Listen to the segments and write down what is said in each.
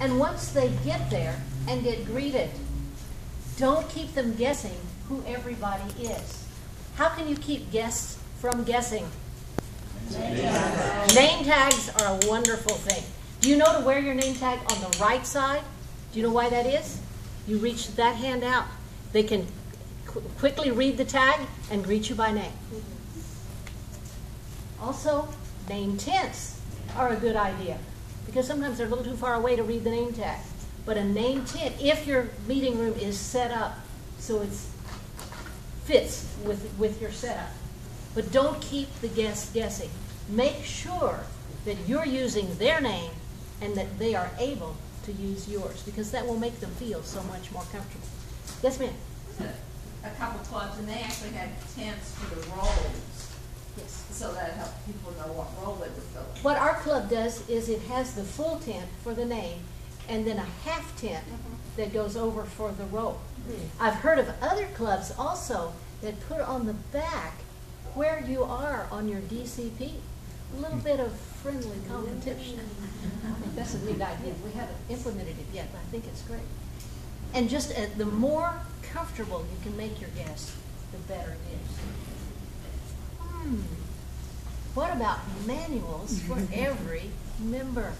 And once they get there and get greeted, don't keep them guessing who everybody is. How can you keep guests from guessing? Name tags are a wonderful thing. Do you know to wear your name tag on the right side? Do you know why that is? You reach that hand out. They can quickly read the tag and greet you by name. Also, name tents are a good idea because sometimes they're a little too far away to read the name tag. But a name tent, if your meeting room is set up so it fits with your setup. But don't keep the guests guessing. Make sure that you're using their name and that they are able to use yours, because that will make them feel so much more comfortable. Yes, ma'am? A couple clubs, and they actually had tents for the roles. Yes. So that helped people know what role they were filling. What our club does is it has the full tent for the name and then a half tent that goes over for the role. I've heard of other clubs also that put on the back where you are on your DCP. A little bit of friendly competition. I think that's a neat idea. We haven't implemented it yet, but I think it's great. And just the more comfortable you can make your guests, the better it is. What about manuals for every member?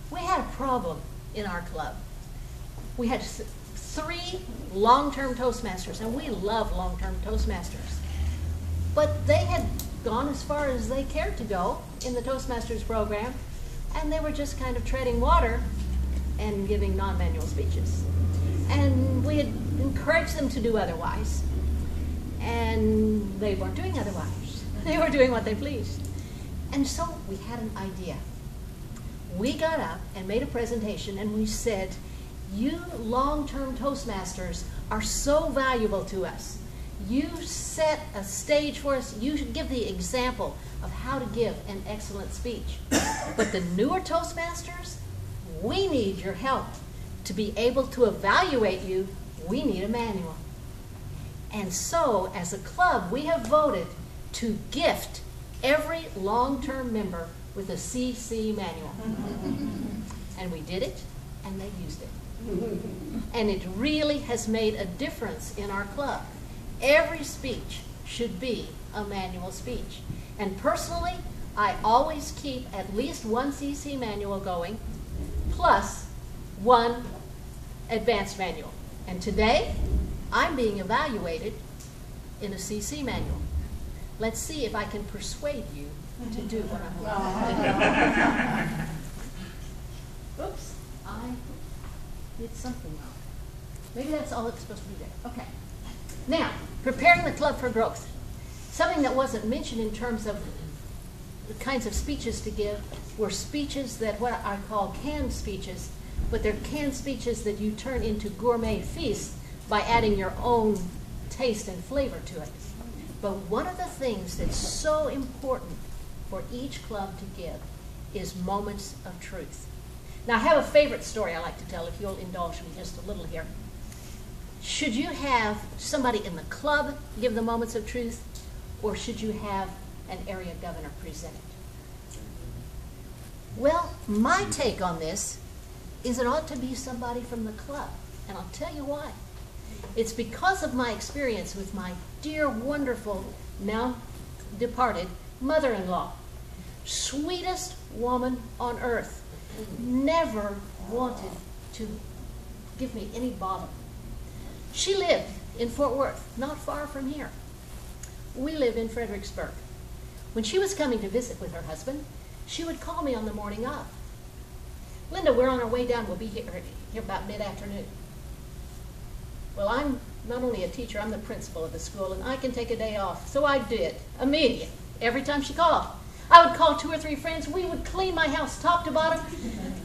We had a problem in our club. We had 3 long-term Toastmasters, and we love long-term Toastmasters. But they had gone as far as they cared to go in the Toastmasters program, and they were just kind of treading water and giving non-manual speeches. And we had encouraged them to do otherwise, and they weren't doing otherwise. They were doing what they pleased. And so we had an idea. We got up and made a presentation, and we said, you long-term Toastmasters are so valuable to us. You set a stage for us. You should give the example of how to give an excellent speech. But the newer Toastmasters, we need your help. To be able to evaluate you, we need a manual. And so, as a club, we have voted to gift every long-term member with a CC manual. And we did it, and they used it. And it really has made a difference in our club. Every speech should be a manual speech. And personally, I always keep at least 1 CC manual going, plus 1 advanced manual. And today, I'm being evaluated in a CC manual. Let's see if I can persuade you to do what I'm doing. Oops, I did something wrong. Maybe that's all that's supposed to be there. Okay. Now, preparing the club for growth. Something that wasn't mentioned in terms of the kinds of speeches to give were speeches that what I call canned speeches, but they're canned speeches that you turn into gourmet feasts by adding your own taste and flavor to it. But one of the things that's so important for each club to give is moments of truth. Now, I have a favorite story I like to tell, if you'll indulge me just a little here. Should you have somebody in the club give the moments of truth, or should you have an area governor present it? Well, my take on this is it ought to be somebody from the club, and I'll tell you why. It's because of my experience with my dear, wonderful, now departed mother-in-law. Sweetest woman on earth. Never wanted to give me any bother. She lived in Fort Worth, not far from here. We live in Fredericksburg. When she was coming to visit with her husband, she would call me on the morning of. Linda, we're on our way down. We'll be here about mid-afternoon. Well, I'm not only a teacher, I'm the principal of the school, and I can take a day off. So I did, immediately, every time she called. I would call 2 or 3 friends. We would clean my house top to bottom.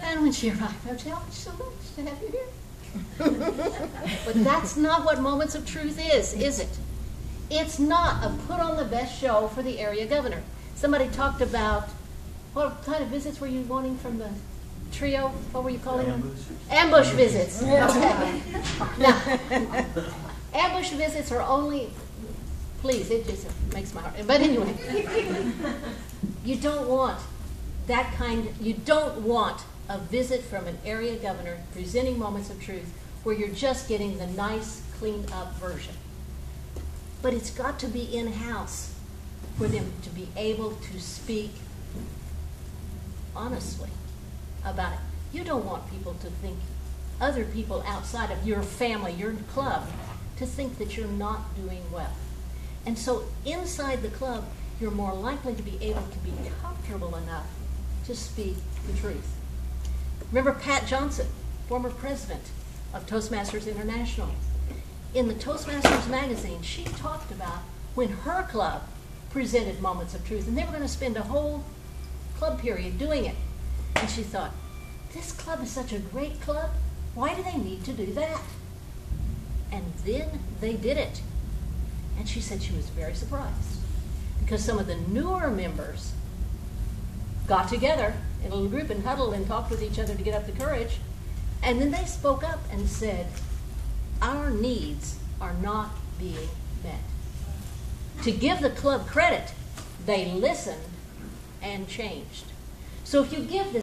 And when she arrived, I would say, oh, it's so nice to have you here. But that's not what Moments of Truth is it? It's not a put on the best show for the area governor. Somebody talked about, what kind of visits were you wanting from the trio? What were you calling them? Ambush visits. Okay. Now, ambush visits are only, please, it just makes my heart, but anyway. You don't want that kind, you don't want a visit from an area governor presenting moments of truth where you're just getting the nice, cleaned up version. But it's got to be in-house for them to be able to speak honestly about it. You don't want people to think, other people outside of your family, your club, to think that you're not doing well. And so inside the club, you're more likely to be able to be comfortable enough to speak the truth. Remember Pat Johnson, former president of Toastmasters International. In the Toastmasters magazine, she talked about when her club presented moments of truth, and they were going to spend a whole club period doing it. And she thought, this club is such a great club, why do they need to do that? And then they did it. And she said she was very surprised because some of the newer members got together in a little group and huddled and talked with each other to get up the courage. And then they spoke up and said, our needs are not being met. To give the club credit, they listened and changed. So if you give this